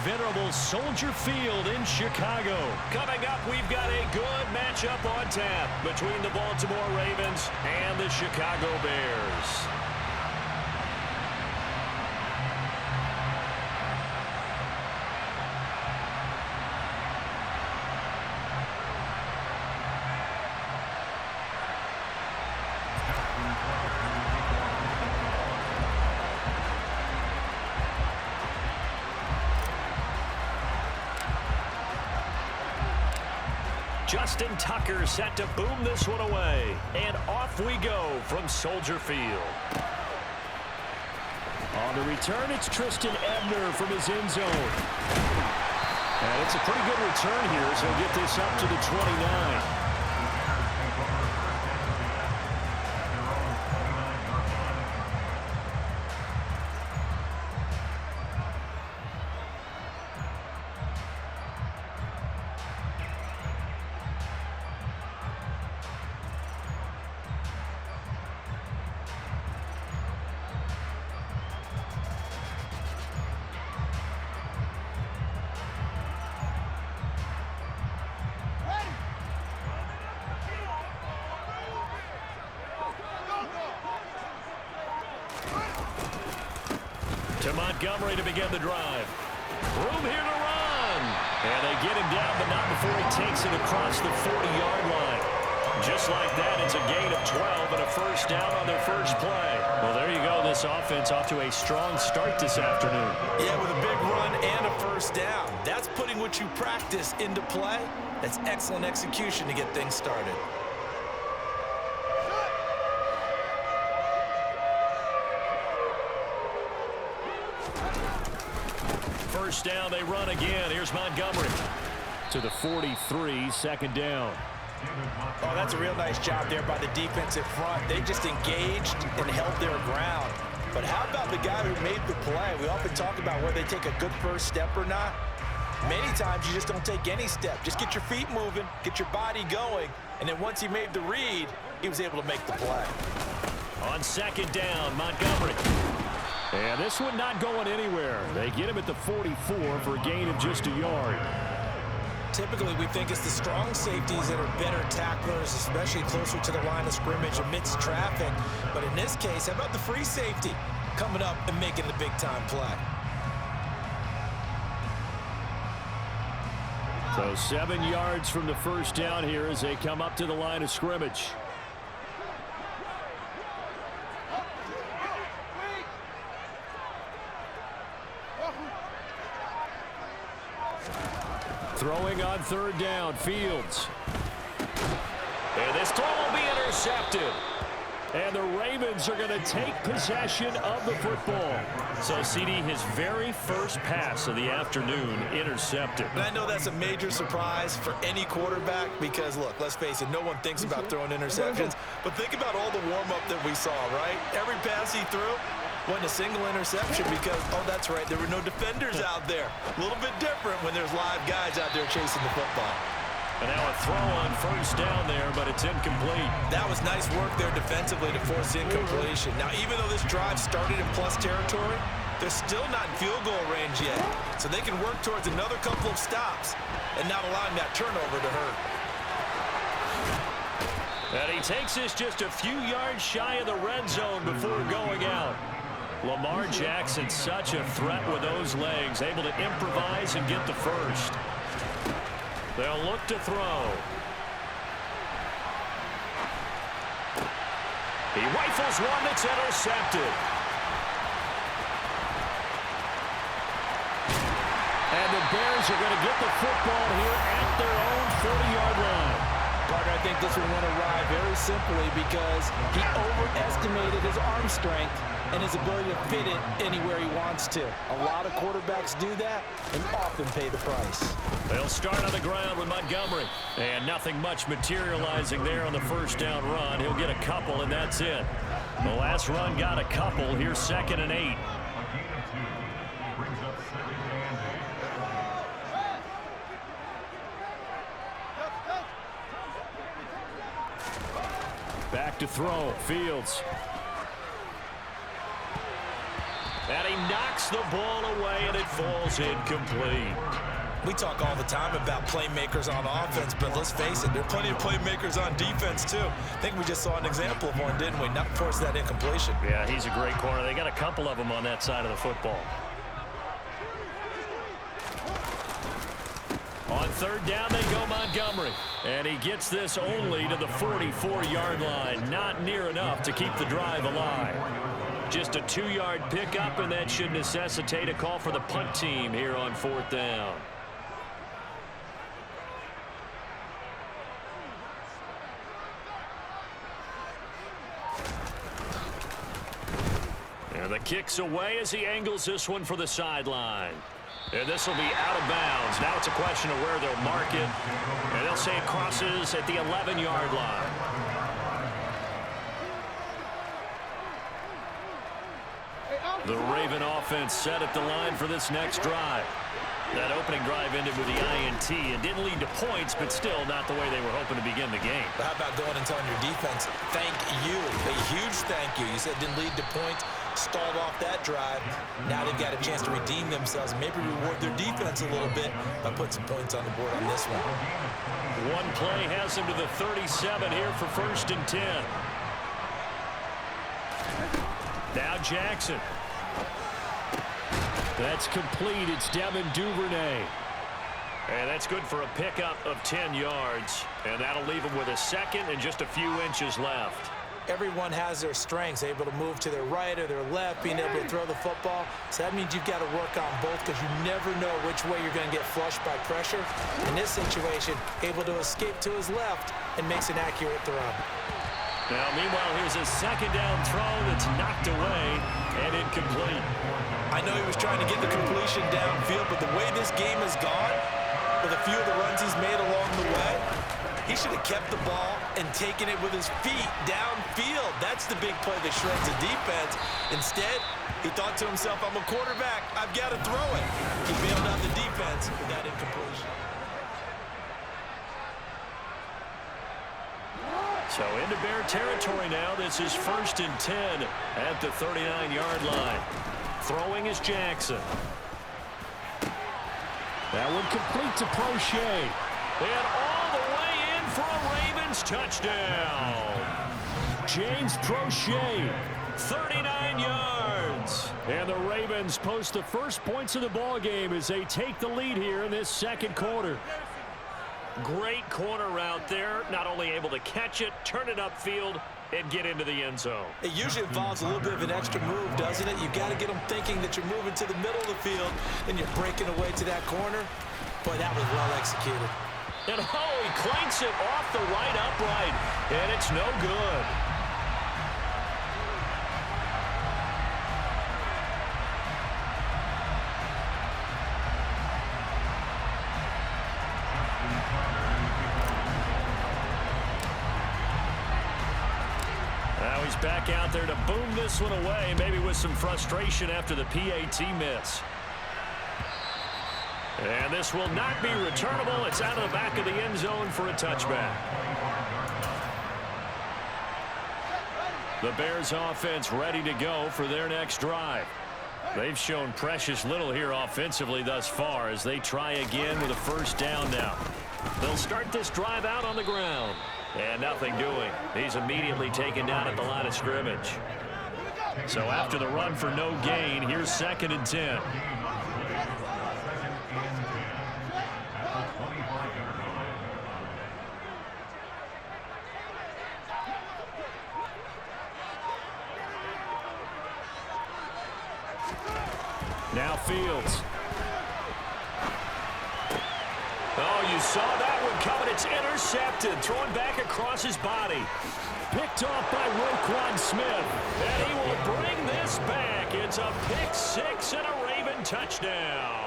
venerable Soldier Field in Chicago. Coming up, we've got a good matchup on tap between the Baltimore Ravens and the Chicago Bears. Justin Tucker set to boom this one away. And off we go from Soldier Field. On the return, it's Tristan Ebner from his end zone. And it's a pretty good return here, so he'll get this up to the 29. To Montgomery to begin the drive. Room here to run. And they get him down, but not before he takes it across the 40-yard line. Just like that, it's a gain of 12 and a first down on their first play. Well, there you go. This offense off to a strong start this afternoon. Yeah, with a big run and a first down. That's putting what you practice into play. That's excellent execution to get things started. First down, they run again. Here's Montgomery to the 43, second down. Oh, that's a real nice job there by the defensive front. They just engaged and held their ground. But how about the guy who made the play? We often talk about whether they take a good first step or not. Many times you just don't take any step. Just get your feet moving, get your body going, and then once he made the read, he was able to make the play. On second down, Montgomery. And this one not going anywhere. They get him at the 44 for a gain of just a yard. Typically, we think it's the strong safeties that are better tacklers, especially closer to the line of scrimmage amidst traffic. But in this case, how about the free safety coming up and making the big-time play? So 7 yards from the first down here as they come up to the line of scrimmage. Throwing on third down, Fields. And this throw will be intercepted. And the Ravens are going to take possession of the football. So, CD, his very first pass of the afternoon intercepted. And I know that's a major surprise for any quarterback because, look, let's face it, no one thinks about throwing interceptions. But think about all the warm-up that we saw, right? Every pass he threw wasn't a single interception because, oh, that's right, there were no defenders out there. A little bit different when there's live guys out there chasing the football. And now a throw on first down there, but it's incomplete. That was nice work there defensively to force incompletion. Now, even though this drive started in plus territory, they're still not in field goal range yet. So they can work towards another couple of stops and not allowing that turnover to hurt. And he takes this just a few yards shy of the red zone before going out. Lamar Jackson, such a threat with those legs, able to improvise and get the first. They'll look to throw. He rifles one that's intercepted. And the Bears are going to get the football here at their own 40-yard line. Parker, I think this one went awry very simply because he overestimated his arm strength and his ability to fit it anywhere he wants to. A lot of quarterbacks do that and often pay the price. They'll start on the ground with Montgomery. And nothing much materializing there on the first down run. He'll get a couple, and that's it. The last run got a couple. Here's 2nd and 8. Back to throw. Fields. And he knocks kicks the ball away, and it falls incomplete. We talk all the time about playmakers on offense, but let's face it, there are plenty of playmakers on defense, too. I think we just saw an example of one, didn't we? Not force that incompletion. Yeah, he's a great corner. They got a couple of them on that side of the football. On third down, they go Montgomery. And he gets this only to the 44-yard line. Not near enough to keep the drive alive. Just a 2-yard pickup, and that should necessitate a call for the punt team here on fourth down. And the kick's away as he angles this one for the sideline. And this will be out of bounds. Now it's a question of where they'll mark it. And they'll say it crosses at the 11-yard line. The Raven offense set at the line for this next drive. That opening drive ended with the INT and didn't lead to points, but still not the way they were hoping to begin the game. But how about going and telling your defense, thank you, a huge thank you. You said it didn't lead to points, stalled off that drive. Now they've got a chance to redeem themselves, maybe reward their defense a little bit by putting some points on the board on this one. One play has them to the 37 here for 1st and 10. Now Jackson. That's complete. It's Devin Duvernay. And that's good for a pickup of 10 yards. And that'll leave him with a second and just a few inches left. Everyone has their strengths, able to move to their right or their left, being able to throw the football. So that means you've got to work on both because you never know which way you're going to get flushed by pressure. In this situation, able to escape to his left and makes an accurate throw. Now, meanwhile, here's a second down throw that's knocked away and incomplete. I know he was trying to get the completion downfield, but the way this game has gone, with a few of the runs he's made along the way, he should have kept the ball and taken it with his feet downfield. That's the big play that shreds the defense. Instead, he thought to himself, I'm a quarterback, I've got to throw it. He bailed out the defense with that incompletion. So into Bear territory now. This is 1st and 10 at the 39-yard line. Throwing is Jackson. That one complete to Prochet. And all the way in for a Ravens touchdown. James Prochet, 39 yards. And the Ravens post the first points of the ball game as they take the lead here in this second quarter. Great corner route there. Not only able to catch it, turn it upfield, and get into the end zone. It usually involves a little bit of an extra move, doesn't it? You've got to get them thinking that you're moving to the middle of the field, and you're breaking away to that corner. Boy, that was well executed. And he clanks it off the right upright, and it's no good. Now he's back out there to boom this one away, maybe with some frustration after the PAT miss. And this will not be returnable. It's out of the back of the end zone for a touchback. The Bears offense ready to go for their next drive. They've shown precious little here offensively thus far as they try again with a first down now. They'll start this drive out on the ground. And nothing doing. He's immediately taken down at the line of scrimmage. So after the run for no gain, here's 2nd and 10. Now Fields. Oh, you saw that one coming. It's intercepted. Thrown back across his body. Picked off by Roquan Smith. And he will bring this back. It's a pick six and a Raven touchdown.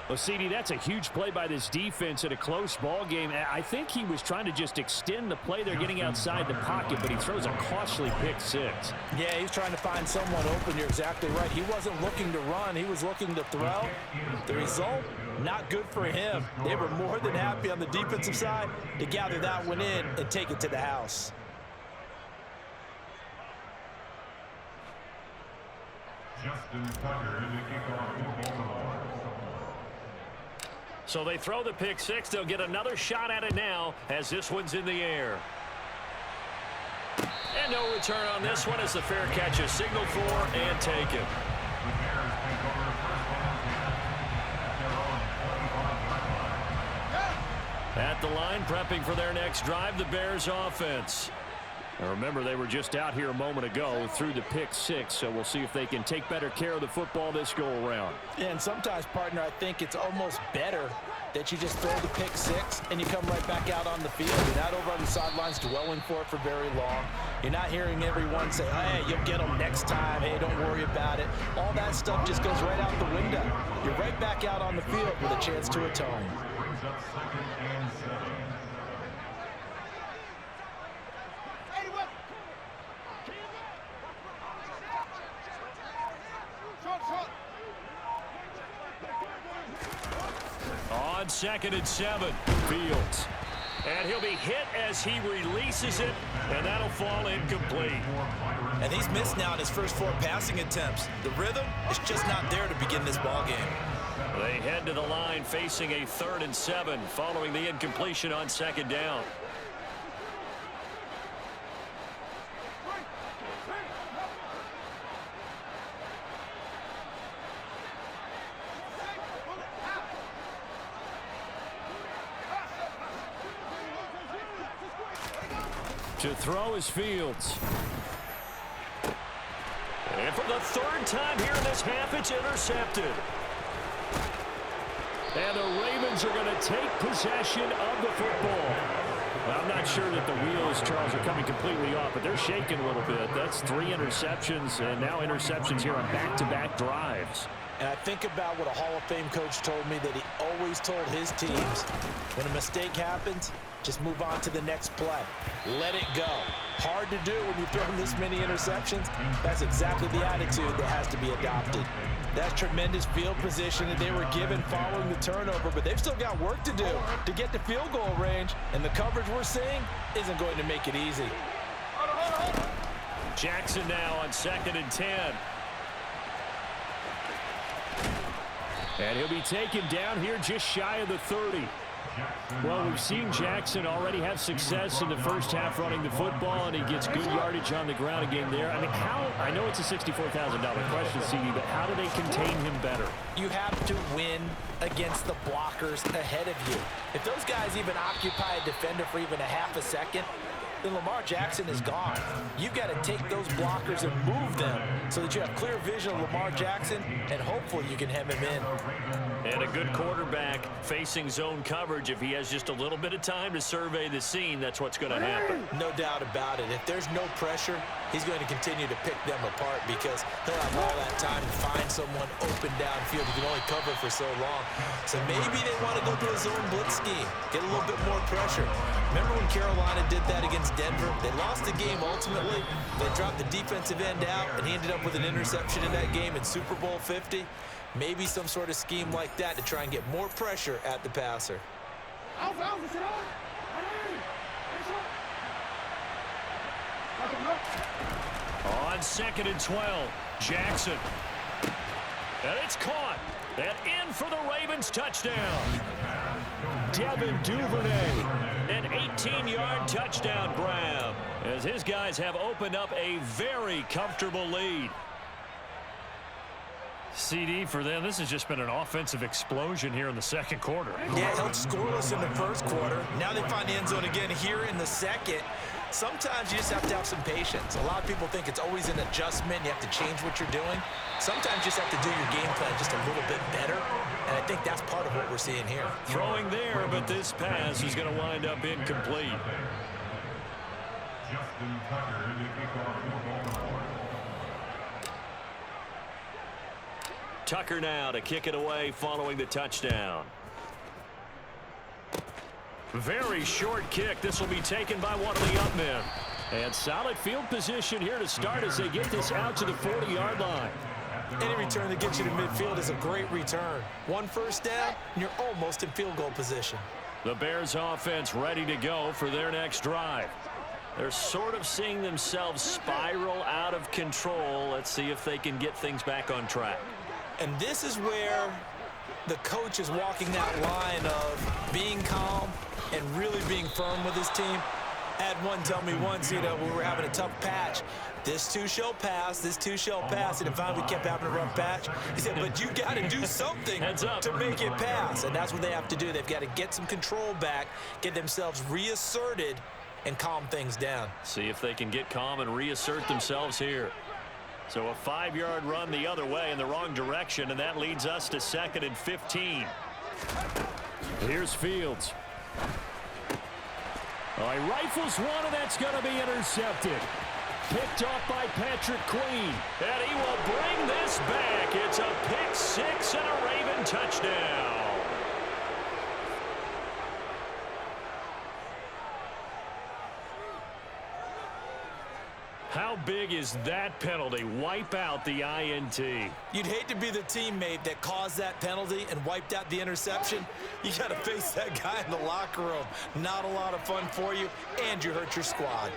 Well, CD, that's a huge play by this defense in a close ball game. I think he was trying to just extend the play. They're getting outside the pocket, but he throws a costly pick six. Yeah, he's trying to find someone open. You're exactly right. He wasn't looking to run. He was looking to throw. The result, not good for him. They were more than happy on the defensive side to gather that one in and take it to the house. So they throw the pick six. They'll get another shot at it now as this one's in the air. And no return on this one as the fair catch is signaled for and taken. At the line, prepping for their next drive, the Bears offense. Now remember, they were just out here a moment ago through the pick six, so we'll see if they can take better care of the football this go-around. Yeah, and sometimes, partner, I think it's almost better that you just throw the pick six and you come right back out on the field. You're not over on the sidelines dwelling for it for very long. You're not hearing everyone say, hey, you'll get them next time. Hey, don't worry about it. All that stuff just goes right out the window. You're right back out on the field with a chance to atone. On 2nd and 7, Fields. And he'll be hit as he releases it, and that'll fall incomplete. And he's missed now in his first 4 passing attempts. The rhythm is just not there to begin this ball game. They head to the line facing a 3rd and 7 following the incompletion on 2nd down. To throw is Fields. And for the 3rd time here in this half, it's intercepted. And the Ravens are going to take possession of the football. Well, I'm not sure that the wheels, Charles, are coming completely off, but they're shaking a little bit. That's 3 interceptions, and now interceptions here on back-to-back drives. And I think about what a Hall of Fame coach told me that he always told his teams, when a mistake happens, just move on to the next play. Let it go. Hard to do when you throw this many interceptions. That's exactly the attitude that has to be adopted. That's tremendous field position that they were given following the turnover, but they've still got work to do to get to field goal range, and the coverage we're seeing isn't going to make it easy. Jackson now on 2nd and 10. And he'll be taken down here just shy of the 30. Well, we've seen Jackson already have success in the first half running the football, and he gets good yardage on the ground again there. I mean, I know it's a $64,000 question, CD, but how do they contain him better? You have to win against the blockers ahead of you. If those guys even occupy a defender for even a half a second, then Lamar Jackson is gone. You've got to take those blockers and move them so that you have clear vision of Lamar Jackson, and hopefully you can hem him in. And a good quarterback facing zone coverage. If he has just a little bit of time to survey the scene, that's what's going to happen. No doubt about it. If there's no pressure, he's going to continue to pick them apart because he'll have all that time to find someone open downfield. He can only cover for so long. So maybe they want to go to a zone blitz scheme, get a little bit more pressure. Remember when Carolina did that against Denver? They lost the game ultimately. They dropped the defensive end out, and he ended up with an interception in that game in Super Bowl 50. Maybe some sort of scheme like that to try and get more pressure at the passer. On 2nd and 12, Jackson. And it's caught. And in for the Ravens touchdown. Devin Duvernay, an 18-yard touchdown grab, as his guys have opened up a very comfortable lead. CD, for them, this has just been an offensive explosion here in the second quarter. Yeah, held scoreless in the first quarter. Now they find the end zone again here in the second. Sometimes you just have to have some patience. A lot of people think it's always an adjustment. You have to change what you're doing. Sometimes you just have to do your game plan just a little bit better, and I think that's part of what we're seeing here. Throwing there, but this pass is going to wind up incomplete. Tucker now to kick it away following the touchdown. Very short kick. This will be taken by one of the up men. And solid field position here to start as they get this out to the 40-yard line. Any return that gets you to midfield is a great return. One first down, and you're almost in field goal position. The Bears offense ready to go for their next drive. They're sort of seeing themselves spiral out of control. Let's see if they can get things back on track. And this is where the coach is walking that line of being calm and really being firm with his team. I had one tell me once, when we were having a tough patch, this too shall pass, this too shall pass, and finally we kept having a rough patch. He said, but you got to do something to make it pass, and that's what they have to do. They've got to get some control back, get themselves reasserted, and calm things down. See if they can get calm and reassert themselves here. So a 5-yard run the other way in the wrong direction, and that leads us to 2nd and 15. Here's Fields. He rifles one, and that's going to be intercepted. Picked off by Patrick Queen. And he will bring this back. It's a pick six and a Raven touchdown. How big is that penalty? Wipe out the INT. You'd hate to be the teammate that caused that penalty and wiped out the interception. You got to face that guy in the locker room. Not a lot of fun for you, and you hurt your squad.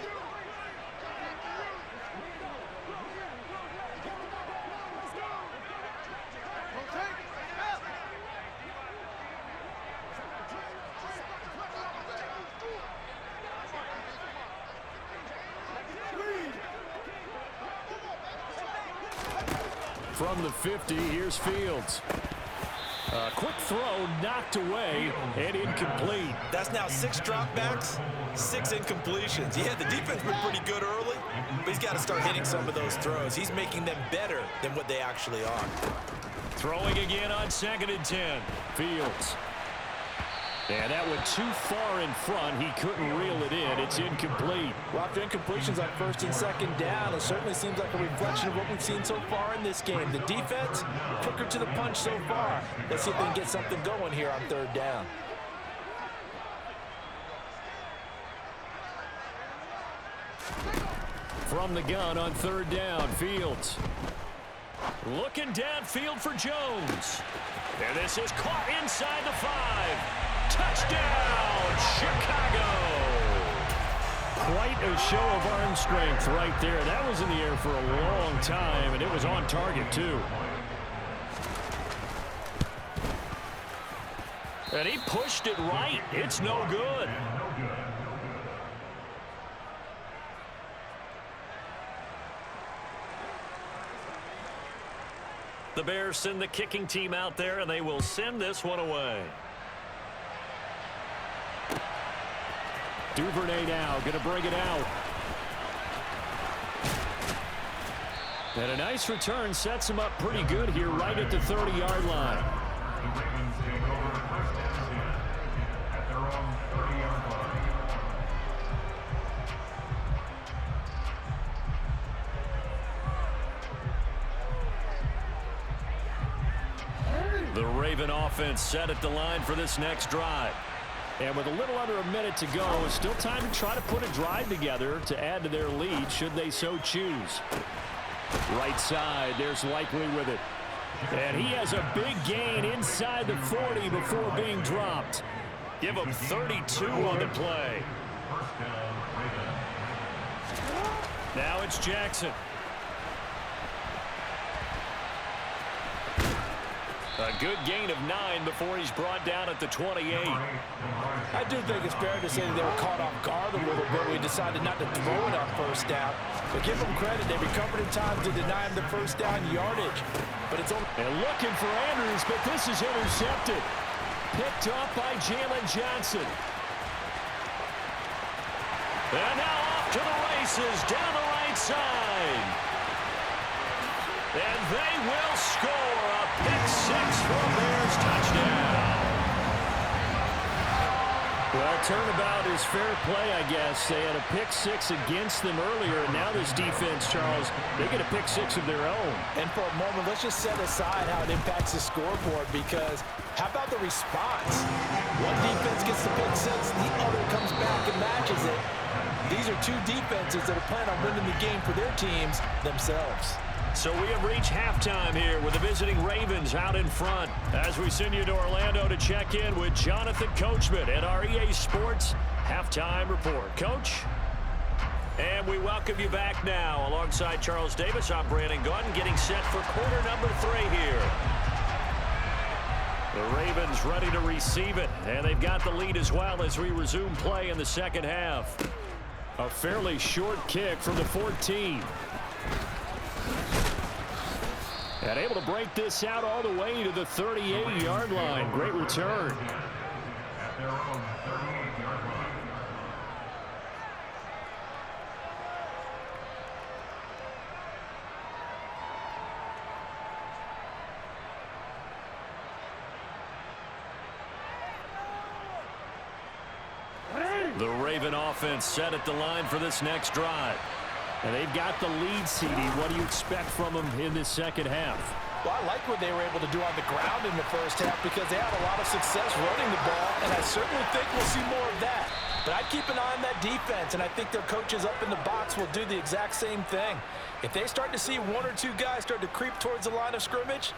From the 50, here's Fields. Quick throw, knocked away, and incomplete. That's now 6 dropbacks, 6 incompletions. Yeah, the defense been pretty good early, but he's got to start hitting some of those throws. He's making them better than what they actually are. Throwing again on 2nd and 10. Fields. And that went too far in front. He couldn't reel it in. It's incomplete. Well, after incompletions on 1st and 2nd down, it certainly seems like a reflection of what we've seen so far in this game. The defense, quicker to the punch so far. Let's see if they can get something going here on 3rd down. From the gun on 3rd down, Fields. Looking downfield for Jones. And this is caught inside the 5. Touchdown, Chicago! Quite a show of arm strength right there. That was in the air for a long time, and it was on target, too. And he pushed it right. It's no good. The Bears send the kicking team out there, and they will send this one away. Duvernay now going to bring it out. And a nice return sets him up pretty good here right at the 30-yard line. The Raven offense set at the line for this next drive. And with a little under a minute to go, it's still time to try to put a drive together to add to their lead should they so choose. Right side, there's Likely with it. And he has a big gain inside the 40 before being dropped. Give him 32 on the play. Now it's Jackson. A good gain of 9 before he's brought down at the 28. I do think it's fair to say that they were caught off guard a little bit. We decided not to throw it on 1st down. But give them credit. They recovered in time to deny him the 1st down yardage. But it's only... And looking for Andrews, but this is intercepted. Picked up by Jalen Johnson. And now off to the races down the right side. And they will score a pick 6 for a Bears touchdown. Well, turnabout is fair play, I guess. They had a pick 6 against them earlier, and now this defense, Charles, they get a pick 6 of their own. And for a moment, let's just set aside how it impacts the scoreboard, because how about the response? One defense gets the pick 6, the other comes back and matches it. These are two defenses that are planning on winning the game for their teams themselves. So we have reached halftime here with the visiting Ravens out in front as we send you to Orlando to check in with Jonathan Coachman at our EA Sports Halftime Report. Coach? And we welcome you back now. Alongside Charles Davis, I'm Brandon Gaudin, getting set for quarter number 3 here. The Ravens ready to receive it, and they've got the lead as well as we resume play in the second half. A fairly short kick from the 14. And able to break this out all the way to the 38-yard line. Great return. The Raven offense set at the line for this next drive. And they've got the lead, CD. What do you expect from them in this second half? Well, I like what they were able to do on the ground in the first half because they had a lot of success running the ball, and I certainly think we'll see more of that. But I'd keep an eye on that defense, and I think their coaches up in the box will do the exact same thing. If they start to see 1 or 2 guys start to creep towards the line of scrimmage,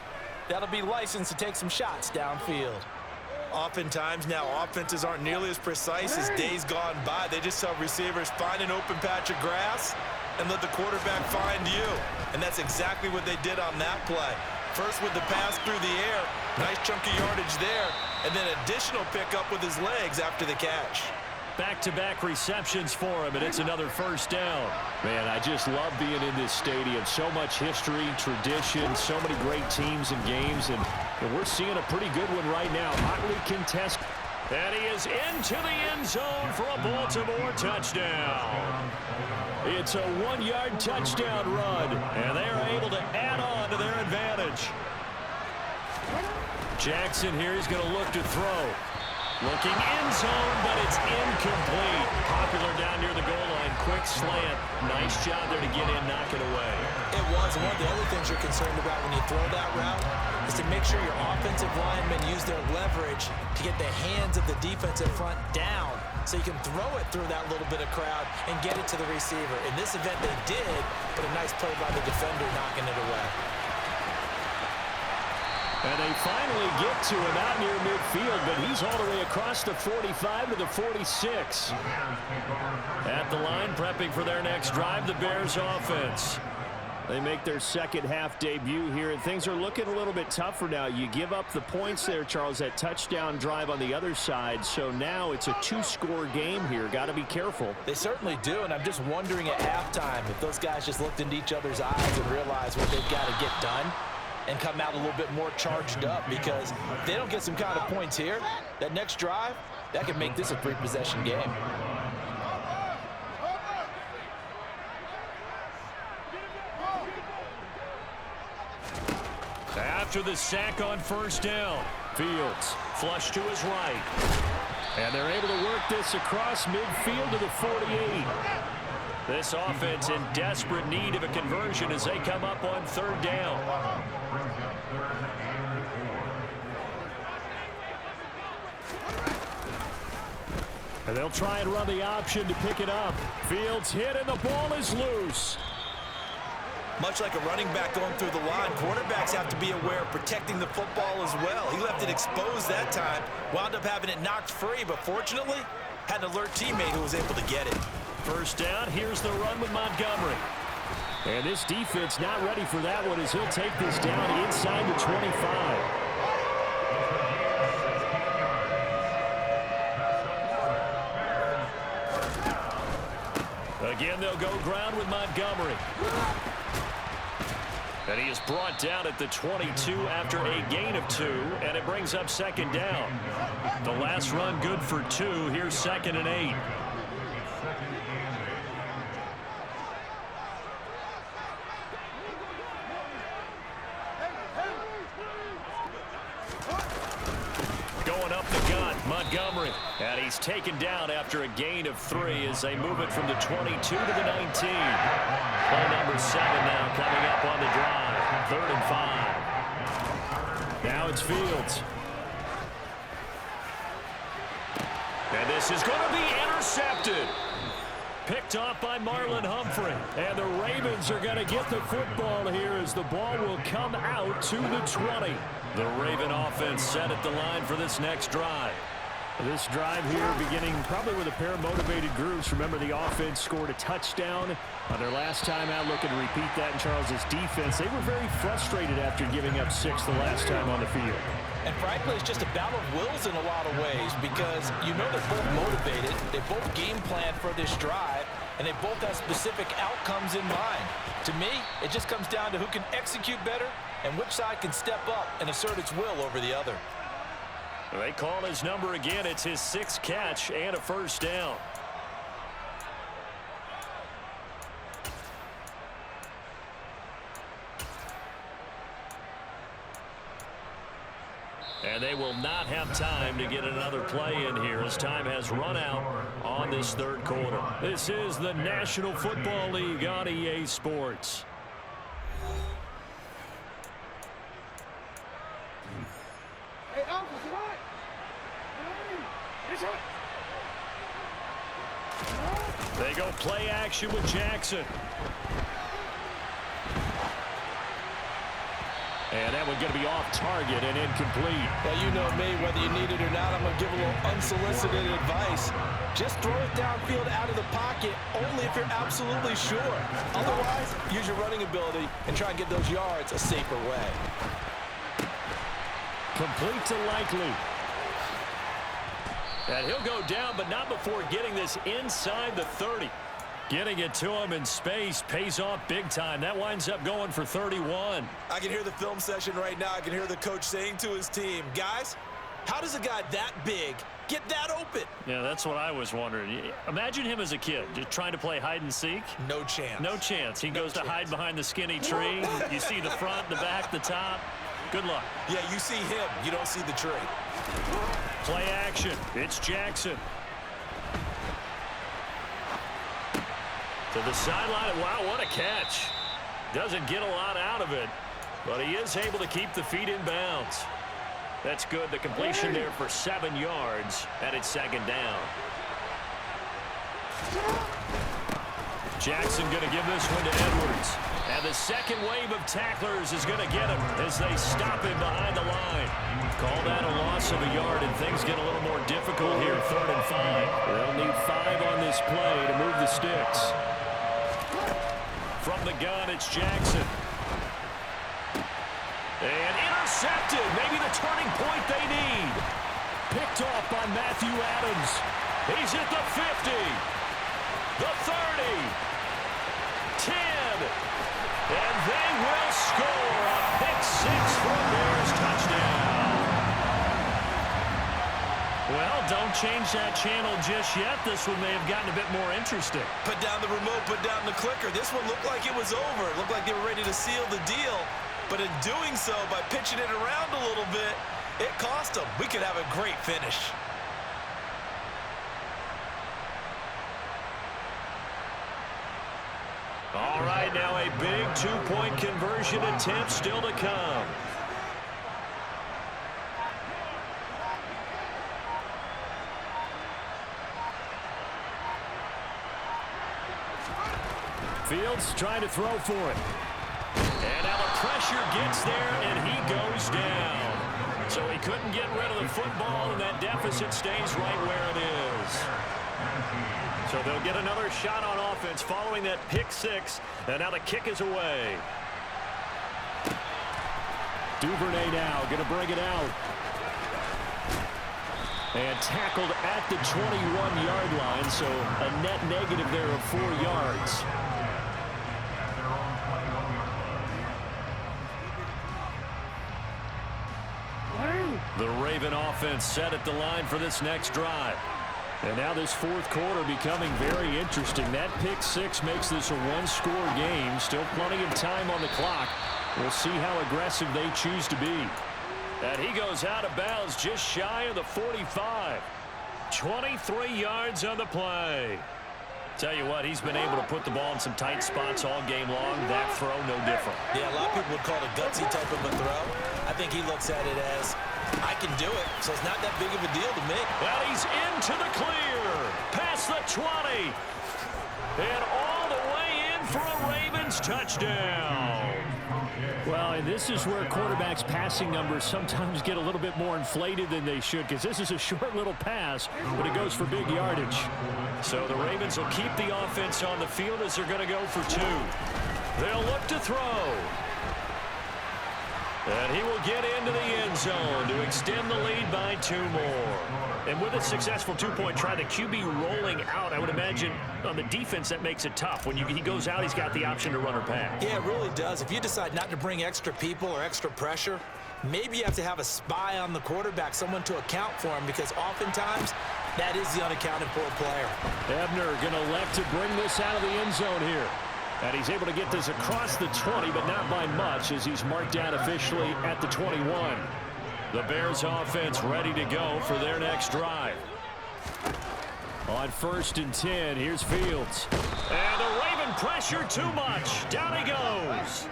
that'll be licensed to take some shots downfield. Oftentimes now, offenses aren't nearly as precise as days gone by. They just tell receivers, find an open patch of grass and let the quarterback find you. And that's exactly what they did on that play. First with the pass through the air, nice chunky yardage there, and then additional pickup with his legs after the catch. Back-to-back receptions for him, and it's another first down. Man, I just love being in this stadium. So much history, tradition, so many great teams and games, and we're seeing a pretty good one right now. Hotly contested. And he is into the end zone for a Baltimore touchdown. It's a 1-yard touchdown run, and they are able to add on to their advantage. Jackson here is going to look to throw. Looking end zone, but it's incomplete. Popular down near the goal line. Quick slant. Nice job there to get in, knock it away. It was. And one of the other things you're concerned about when you throw that route is to make sure your offensive linemen use their leverage to get the hands of the defensive front down so you can throw it through that little bit of crowd and get it to the receiver. In this event, they did, but a nice play by the defender knocking it away. And they finally get to him out near midfield, but he's all the way across the 45 to the 46. At the line, prepping for their next drive, the Bears offense. They make their second half debut here, and things are looking a little bit tougher now. You give up the points there, Charles, that touchdown drive on the other side. So now it's a 2-score game here. Got to be careful. They certainly do, and I'm just wondering at halftime if those guys just looked into each other's eyes and realized what they've got to get done and come out a little bit more charged up, because if they don't get some kind of points here, that next drive, that could make this a 3-possession game. After the sack on first down, Fields flush to his right. And they're able to work this across midfield to the 48. This offense in desperate need of a conversion as they come up on third down. And they'll try and run the option to pick it up. Fields hit and the ball is loose. Much like a running back going through the line, quarterbacks have to be aware of protecting the football as well. He left it exposed that time, wound up having it knocked free, but fortunately had an alert teammate who was able to get it. First down, here's the run with Montgomery. And this defense not ready for that one as he'll take this down inside the 25. Again, they'll go ground with Montgomery. And he is brought down at the 22 after a gain of 2, and it brings up second down. The last run good for 2. Here's 2nd and 8. Going up the gut, Montgomery. And he's taken down after a gain of 3 as they move it from the 22 to the 19. Play number 7 now coming up on the drive. 3rd and 5. Now it's Fields. And this is going to be intercepted. Picked off by Marlon Humphrey. And the Ravens are going to get the football here as the ball will come out to the 20. The Raven offense set at the line for this next drive. This drive here beginning probably with a pair of motivated groups. Remember, the offense scored a touchdown on their last time out, looking to repeat that in Charles's defense. They were very frustrated after giving up 6 the last time on the field. And frankly, it's just a battle of wills in a lot of ways because you know they're both motivated, they both game plan for this drive, and they both have specific outcomes in mind. To me, it just comes down to who can execute better and which side can step up and assert its will over the other. They call his number again. It's his 6th catch and a first down. And they will not have time to get another play in here as time has run out on this third quarter. This is the National Football League on EA Sports. They go play action with Jackson. And that one going to be off target and incomplete. Well, you know me, whether you need it or not, I'm going to give a little unsolicited advice. Just throw it downfield out of the pocket only if you're absolutely sure. Otherwise, use your running ability and try and get those yards a safer way. Complete to Likely. And he'll go down, but not before getting this inside the 30. Getting it to him in space pays off big time. That winds up going for 31. I can hear the film session right now. I can hear the coach saying to his team, guys, how does a guy that big get that open? Yeah, that's what I was wondering. Imagine him as a kid, just trying to play hide and seek. No chance. No chance. He goes to hide behind the skinny tree. You see the front, the back, the top. Good luck. Yeah, you see him. You don't see the tree. Play action. It's Jackson. To the sideline. Wow, what a catch. Doesn't get a lot out of it, but he is able to keep the feet in bounds. That's good. The completion there for 7 yards, and it's 2nd down. Jackson going to give this one to Edwards. And the second wave of tacklers is going to get him as they stop him behind the line. Call that a loss of a yard, and things get a little more difficult here, 3rd and 5. They'll need 5 on this play to move the sticks. From the gun, it's Jackson. And intercepted. Maybe the turning point they need. Picked off by Matthew Adams. He's at the 50. The 30. 10. And they will score a pick-6 for a Bears touchdown. Well, don't change that channel just yet. This one may have gotten a bit more interesting. Put down the remote, put down the clicker. This one looked like it was over. It looked like they were ready to seal the deal. But in doing so, by pitching it around a little bit, it cost them. We could have a great finish. All right, now a big 2-point conversion attempt still to come. Fields trying to throw for it. And now the pressure gets there, and he goes down. So he couldn't get rid of the football, and that deficit stays right where it is. So they'll get another shot on offense following that pick-6, and now the kick is away. Duvernay now going to bring it out. And tackled at the 21-yard line, so a net negative there of 4 yards. The Raven offense set at the line for this next drive. And now this 4th quarter becoming very interesting. That pick-6 makes this a 1-score game. Still plenty of time on the clock. We'll see how aggressive they choose to be. And he goes out of bounds just shy of the 45. 23 yards on the play. Tell you what, he's been able to put the ball in some tight spots all game long. That throw, no different. Yeah, a lot of people would call it a gutsy type of a throw. I think he looks at it as, I can do it, so it's not that big of a deal to me. Well, he's into the clear. Past the 20. And all the way in for a Ravens touchdown. Well, and this is where quarterbacks' passing numbers sometimes get a little bit more inflated than they should, because this is a short little pass, but it goes for big yardage. So the Ravens will keep the offense on the field as they're going to go for 2. They'll look to throw. And he will get into the end zone to extend the lead by 2 more. And with a successful 2-point try, the QB rolling out, I would imagine on the defense that makes it tough. When he goes out, he's got the option to run or pass. Yeah, it really does. If you decide not to bring extra people or extra pressure, maybe you have to have a spy on the quarterback, someone to account for him, because oftentimes that is the unaccounted for player. Ebner going to elect to bring this out of the end zone here. And he's able to get this across the 20, but not by much, as he's marked down officially at the 21. The Bears offense ready to go for their next drive. On 1st and 10, here's Fields. And the Raven pressure too much. Down he goes.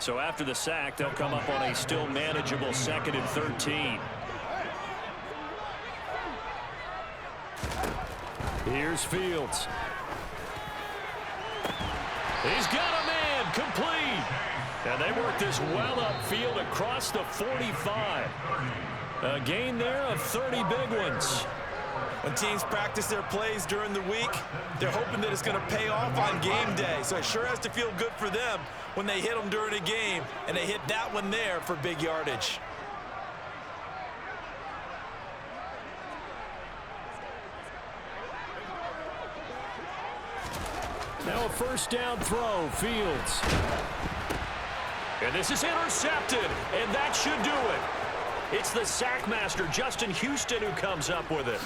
So after the sack, they'll come up on a still manageable 2nd and 13. Here's Fields. He's got a man, complete. And they work this well upfield across the 45. A gain there of 30 big ones. When teams practice their plays during the week, they're hoping that it's going to pay off on game day. So it sure has to feel good for them when they hit them during a game, and they hit that one there for big yardage. Now a 1st down throw, Fields. And this is intercepted, and that should do it. It's the sack master, Justin Houston, who comes up with it.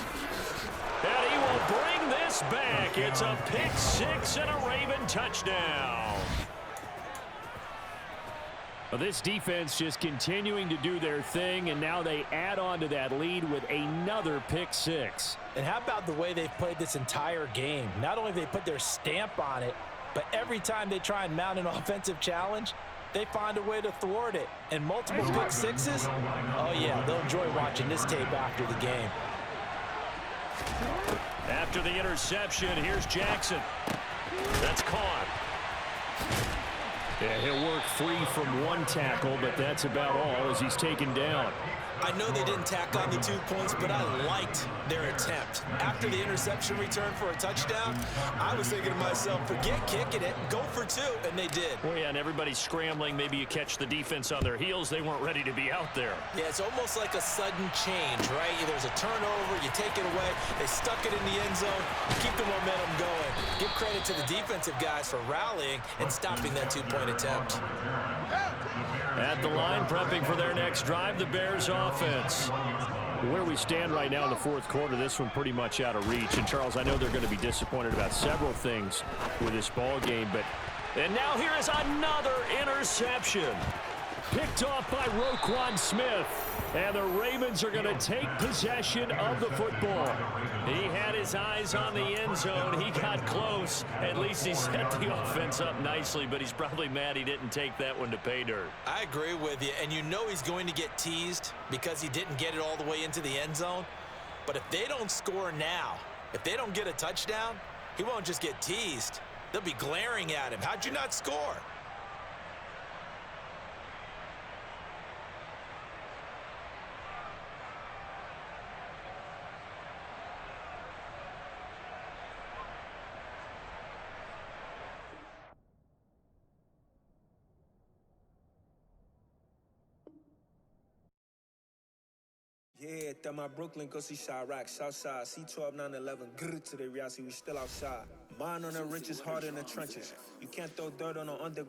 And he will bring this back. It's a pick 6 and a Raven touchdown. Well, this defense just continuing to do their thing, and now they add on to that lead with another pick 6. And how about the way they've played this entire game? Not only have they put their stamp on it, but every time they try and mount an offensive challenge, they find a way to thwart it. And multiple pick 6s, oh yeah, they'll enjoy watching this tape after the game. After the interception, here's Jackson. That's caught. Yeah, he'll work free from 1 tackle, but that's about all as he's taken down. I know they didn't tack on the 2 points, but I liked their attempt. After the interception return for a touchdown, I was thinking to myself, forget kicking it, go for 2, and they did. Well, yeah, and everybody's scrambling. Maybe you catch the defense on their heels. They weren't ready to be out there. Yeah, it's almost like a sudden change, right? There's a turnover, you take it away, they stuck it in the end zone, keep the momentum going. Give credit to the defensive guys for rallying and stopping that 2-point attempt. At the line, prepping for their next drive, the Bears offense. Where we stand right now in the 4th quarter, this one pretty much out of reach. And, Charles, I know they're going to be disappointed about several things with this ball game, but... And now here is another interception. Picked off by Roquan Smith. And the Ravens are going to take possession of the football. He had his eyes on the end zone. He got close. At least he set the offense up nicely, but he's probably mad he didn't take that one to pay dirt. I agree with you, and you know he's going to get teased because he didn't get it all the way into the end zone. But if they don't score now, if they don't get a touchdown, he won't just get teased. They'll be glaring at him. How'd you not score? Yeah, that my Brooklyn, go see Chirac, Southside, C12, 911, grrr to the reality, we still outside. Mine on the riches, hard in the trenches. You can't throw dirt on the underground.